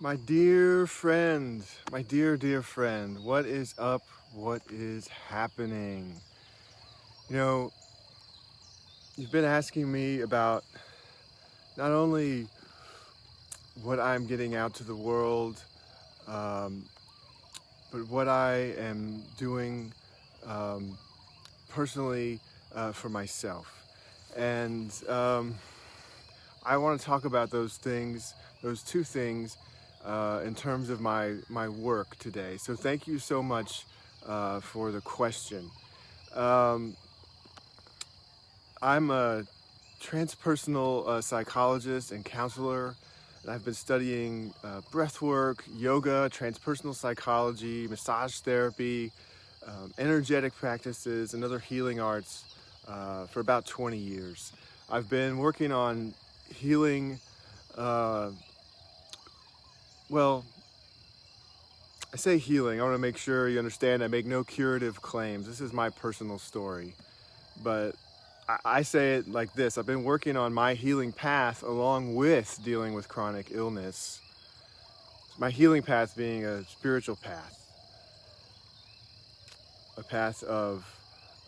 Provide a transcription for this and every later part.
My dear friend, my dear friend, what is up? What is happening? You know, you've been asking me about not only what I'm getting out to the world, um, but what I am doing um, personally for myself. And I want to talk about those things, those two things, in terms of my work today. So thank you so much for the question. Um, I'm a transpersonal psychologist and counselor. And I've been studying breath work, yoga, transpersonal psychology, massage therapy, energetic practices, and other healing arts for about 20 years. I've been working on healing. Uh, well, I say healing. I want to make sure you understand I make no curative claims. This is my personal story. But I say it like this. I've been working on my healing path along with dealing with chronic illness. My healing path being a spiritual path, a path of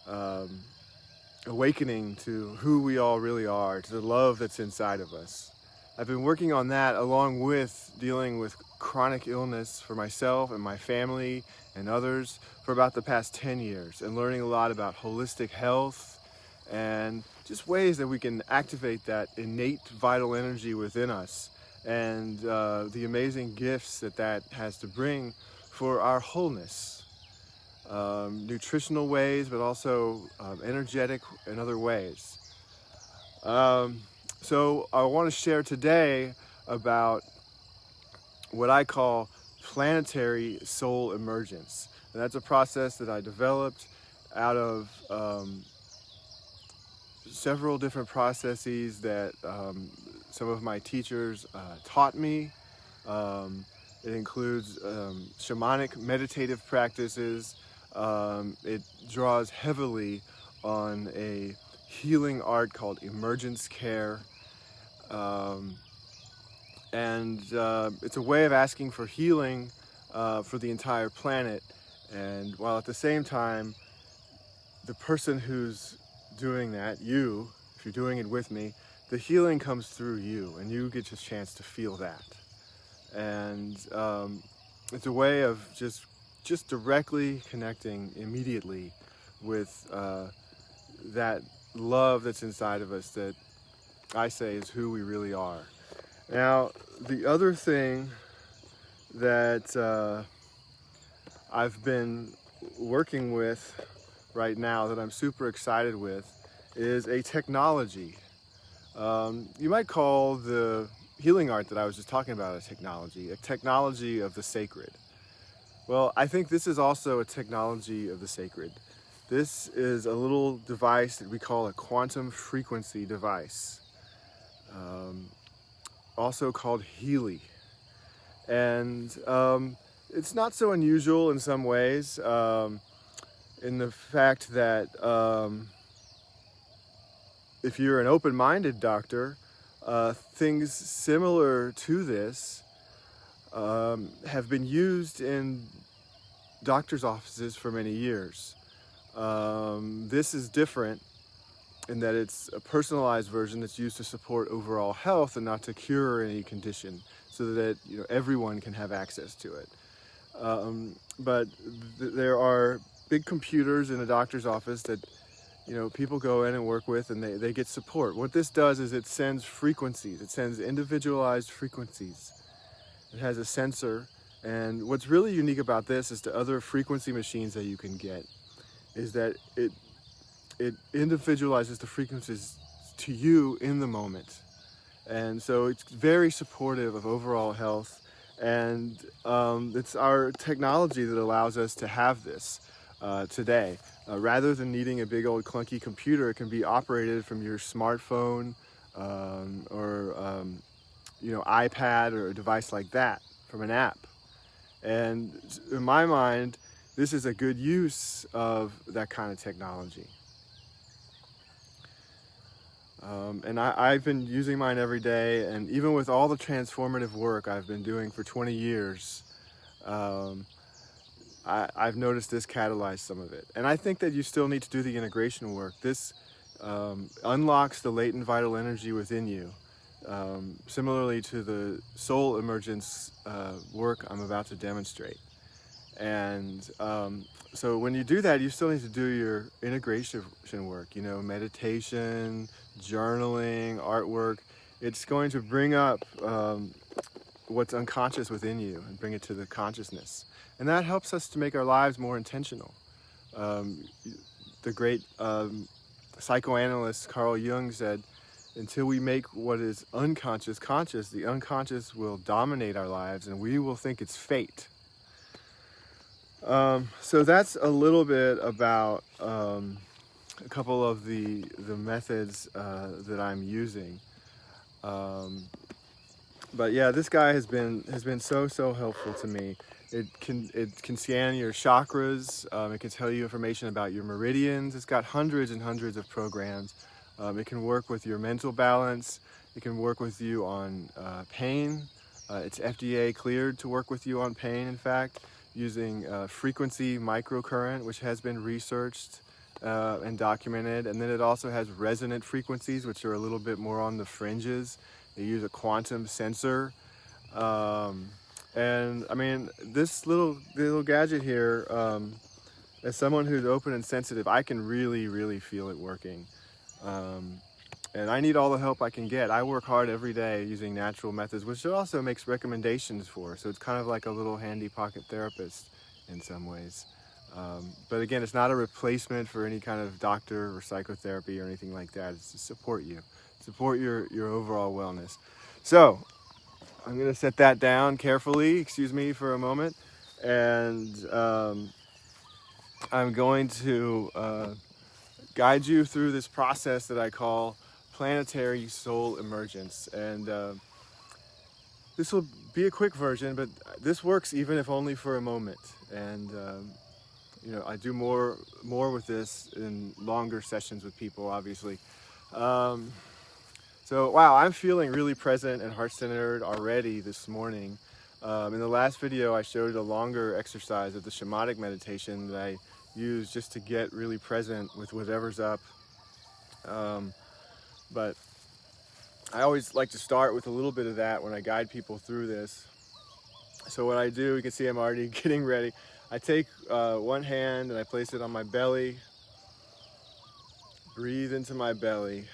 um, awakening to who we all really are, to the love that's inside of us. I've been working on that along with dealing with chronic illness for myself and my family and others for about the past 10 years and learning a lot about holistic health and just ways that we can activate that innate vital energy within us and the amazing gifts that that has to bring for our wholeness. Nutritional ways, but also energetic in other ways. Um, so I want to share today about what I call planetary soul emergence. And that's a process that I developed out of several different processes that some of my teachers taught me. It includes shamanic meditative practices. It draws heavily on a healing art called emergence care. Um, and it's a way of asking for healing for the entire planet. And while at the same time, the person who's doing that, you, if you're doing it with me, the healing comes through you, and you get a chance to feel that. And it's a way of just directly connecting immediately with that love that's inside of us that I say is who we really are. Now, the other thing that I've been working with right now that I'm super excited with is a technology. You might call the healing art that I was just talking about a technology of the sacred. Well, I think this is also a technology of the sacred. This is a little device that we call a quantum frequency device, um, also called Healy. And it's not so unusual in some ways, in the fact that if you're an open-minded doctor, things similar to this have been used in doctors' offices for many years. This is different in that it's a personalized version that's used to support overall health and not to cure any condition, so that everyone can have access to it. But there are big computers in a doctor's office that people go in and work with, and they get support. What this does is it sends frequencies. It sends individualized frequencies. It has a sensor, and what's really unique about this is to other frequency machines that you can get is that it individualizes the frequencies to you in the moment. And so it's very supportive of overall health. And it's our technology that allows us to have this today. Rather than needing a big old clunky computer, it can be operated from your smartphone or iPad or a device like that from an app. And in my mind, this is a good use of that kind of technology. And I've been using mine every day, and even with all the transformative work I've been doing for 20 years, um, I've noticed this catalyzed some of it. And I think that you still need to do the integration work. This unlocks the latent vital energy within you, similarly to the soul emergence work I'm about to demonstrate. And so when you do that, you still need to do your integration work, you know, meditation, journaling, artwork. It's going to bring up what's unconscious within you and bring it to the consciousness. And that helps us to make our lives more intentional. Um, the great psychoanalyst Carl Jung said, until we make what is unconscious conscious, the unconscious will dominate our lives and we will think it's fate. So that's a little bit about a couple of the methods that I'm using. But yeah, this guy has been so helpful to me. It can scan your chakras. It can tell you information about your meridians. It's got hundreds and hundreds of programs. It can work with your mental balance. It can work with you on pain. It's FDA cleared to work with you on pain, in fact, using frequency microcurrent, which has been researched and documented. And then it also has resonant frequencies, which are a little bit more on the fringes. They use a quantum sensor. And I mean, this little gadget here, as someone who's open and sensitive, I can really feel it working. And I need all the help I can get. I work hard every day using natural methods, which it also makes recommendations for. So it's kind of like a little handy pocket therapist in some ways. But again, it's not a replacement for any kind of doctor or psychotherapy or anything like that. It's to support you, support your overall wellness. So I'm going to set that down carefully, excuse me for a moment, and I'm going to guide you through this process that I call planetary soul emergence. And this will be a quick version, but this works even if only for a moment. And you know, I do more with this in longer sessions with people, obviously. So wow, I'm feeling really present and heart-centered already this morning. In the last video, I showed a longer exercise of the shamanic meditation that I use just to get really present with whatever's up. But I always like to start with a little bit of that when I guide people through this. So what I do, you can see I'm already getting ready. I take one hand and I place it on my belly. Breathe into my belly,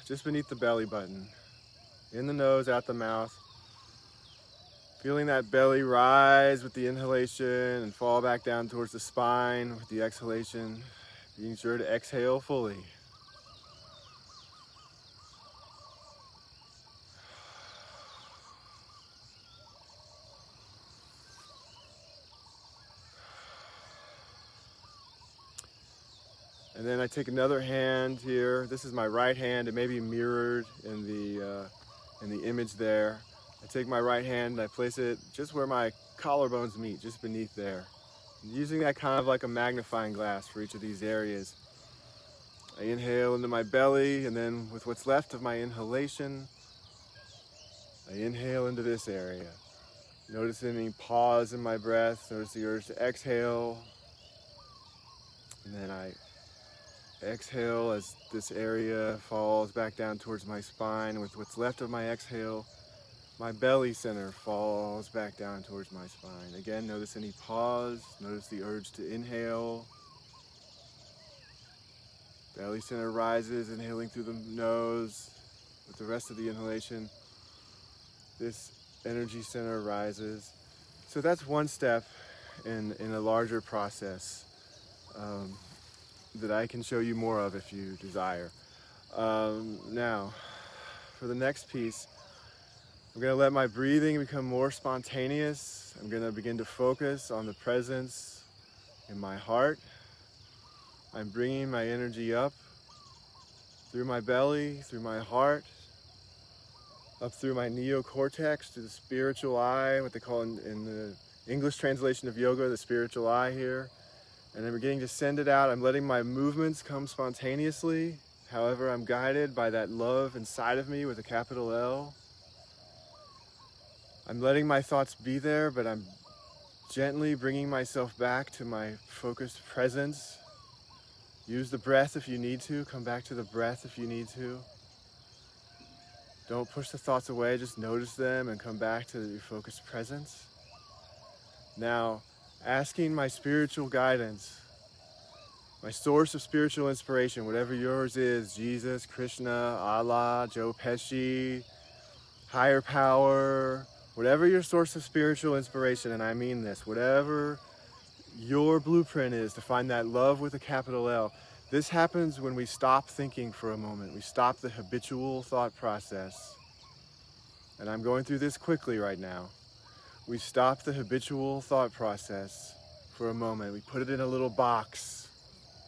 just beneath the belly button. In the nose, out the mouth. Feeling that belly rise with the inhalation and fall back down towards the spine with the exhalation. Being sure to exhale fully. And then I take another hand here. This is my right hand. It may be mirrored in the image there. I take my right hand and I place it just where my collarbones meet, just beneath there. Using that kind of like a magnifying glass for each of these areas. I inhale into my belly, and then with what's left of my inhalation, I inhale into this area. Notice any pause in my breath. Notice the urge to exhale. And then I exhale as this area falls back down towards my spine. With what's left of my exhale, my belly center falls back down towards my spine. Again, notice any pause. Notice the urge to inhale. Belly center rises, inhaling through the nose. With the rest of the inhalation, this energy center rises. So that's one step in a larger process that I can show you more of if you desire. Now, for the next piece, I'm going to let my breathing become more spontaneous. I'm going to begin to focus on the presence in my heart. I'm bringing my energy up through my belly, through my heart, up through my neocortex to the spiritual eye, what they call in the English translation of yoga, the spiritual eye here. And I'm beginning to send it out. I'm letting my movements come spontaneously, However, I'm guided by that love inside of me with a capital L. I'm letting my thoughts be there, but I'm gently bringing myself back to my focused presence. Use the breath if you need to. Come back to the breath if you need to. Don't push the thoughts away, just notice them and come back to your focused presence. Now, asking my spiritual guidance, my source of spiritual inspiration, whatever yours is, Jesus, Krishna, Allah, Joe Pesci, higher power, whatever your source of spiritual inspiration, and I mean this, whatever your blueprint is to find that love with a capital L. This happens when we stop thinking for a moment. We stop the habitual thought process. And I'm going through this quickly right now. We stop the habitual thought process for a moment. We put it in a little box,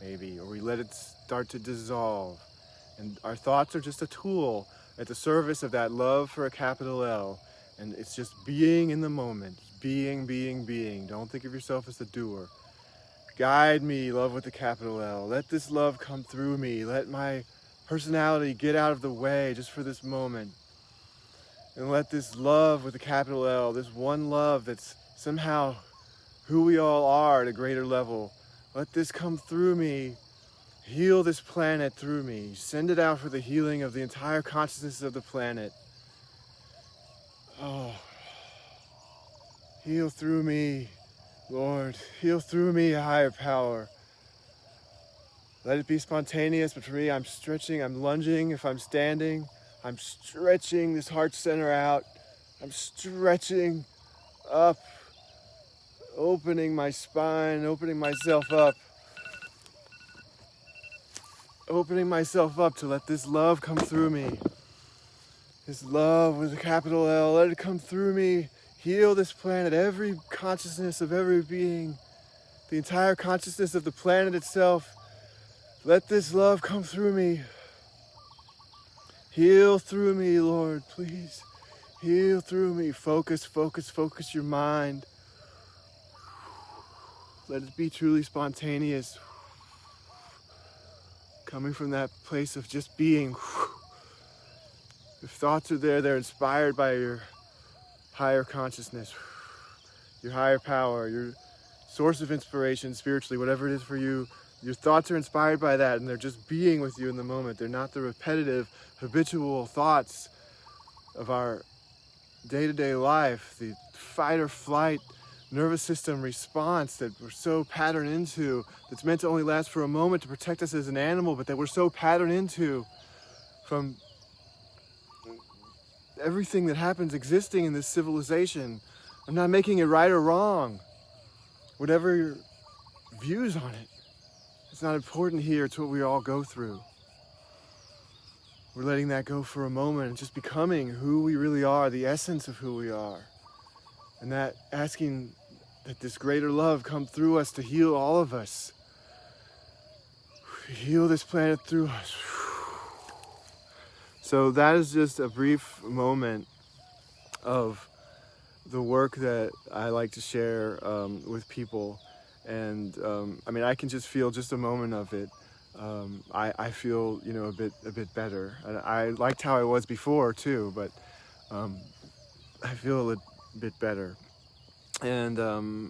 maybe, or we let it start to dissolve. And our thoughts are just a tool at the service of that love for a capital L. And it's just being in the moment. Being, being, being. Don't think of yourself as the doer. Guide me, love with a capital L. Let this love come through me. Let my personality get out of the way just for this moment. And let this love with a capital L, this one love that's somehow who we all are at a greater level, let this come through me. Heal this planet through me. Send it out for the healing of the entire consciousness of the planet. Oh, heal through me, Lord. Heal through me, a higher power. Let it be spontaneous, but for me, I'm stretching, I'm lunging. If I'm standing, I'm stretching this heart center out. I'm stretching up, opening my spine, opening myself up. Opening myself up to let this love come through me. This love with a capital L, let it come through me. Heal this planet, every consciousness of every being, the entire consciousness of the planet itself. Let this love come through me. Heal through me, Lord, please. Heal through me. Focus, focus, focus your mind. Let it be truly spontaneous. Coming from that place of just being. If thoughts are there, they're inspired by your higher consciousness, your higher power, your source of inspiration spiritually, whatever it is for you. Your thoughts are inspired by that, and they're just being with you in the moment. They're not the repetitive, habitual thoughts of our day-to-day life, the fight or flight nervous system response that we're so patterned into, that's meant to only last for a moment to protect us as an animal, but that we're so patterned into from everything that happens existing in this civilization. I'm not making it right or wrong. Whatever your views on it, it's not important here. It's what we all go through. We're letting that go for a moment and just becoming who we really are, the essence of who we are. And that asking that this greater love come through us to heal all of us. Heal this planet through us. So that is just a brief moment of the work that I like to share with people. And I mean, I can just feel just a moment of it. I feel, you know, a bit better. I liked how I was before too, but I feel a bit better. And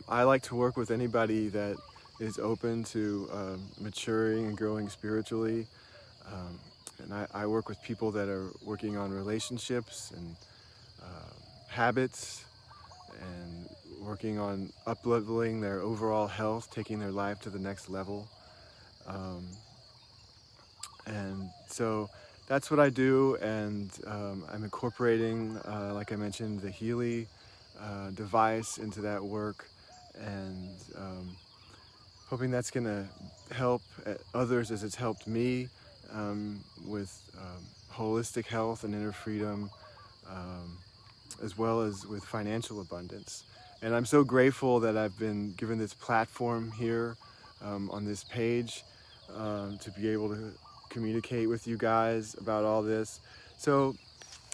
I like to work with anybody that is open to maturing and growing spiritually. And I work with people that are working on relationships and habits, and working on up-leveling their overall health, taking their life to the next level. And so that's what I do, and I'm incorporating, like I mentioned, the Healy device into that work, and hoping that's going to help others as it's helped me with holistic health and inner freedom, as well as with financial abundance. And I'm so grateful that I've been given this platform here on this page to be able to communicate with you guys about all this. So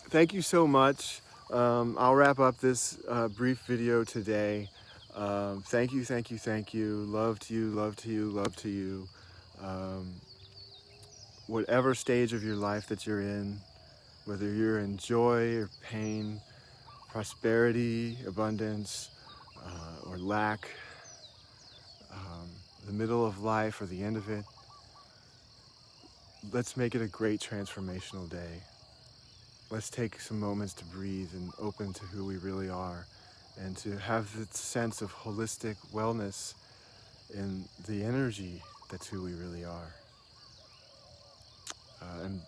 thank you so much. I'll wrap up this brief video today. Thank you, thank you, thank you. Love to you, love to you, love to you. whatever stage of your life that you're in, whether you're in joy or pain, prosperity, abundance, or lack, the middle of life or the end of it, let's make it a great transformational day. Let's take some moments to breathe and open to who we really are, and to have the sense of holistic wellness in the energy that's who we really are. And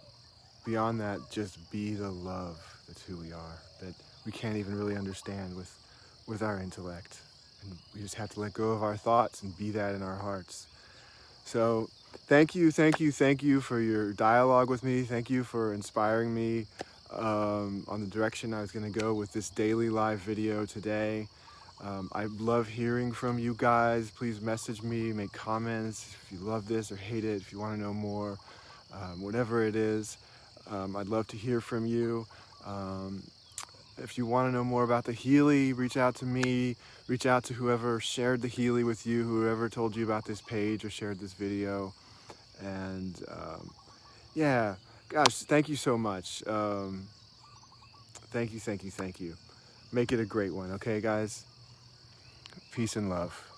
beyond that, just be the love that's who we are, that we can't even really understand with our intellect. And we just have to let go of our thoughts and be that in our hearts. So thank you for your dialogue with me. Thank you for inspiring me on the direction I was going to go with this daily live video today. I love hearing from you guys. Please message me, make comments if you love this or hate it, if you want to know more, whatever it is. I'd love to hear from you. If you want to know more about the Healy, reach out to me, reach out to whoever shared the Healy with you, whoever told you about this page or shared this video. And yeah, gosh, thank you so much. Thank you. Make it a great one, okay, guys? Peace and love.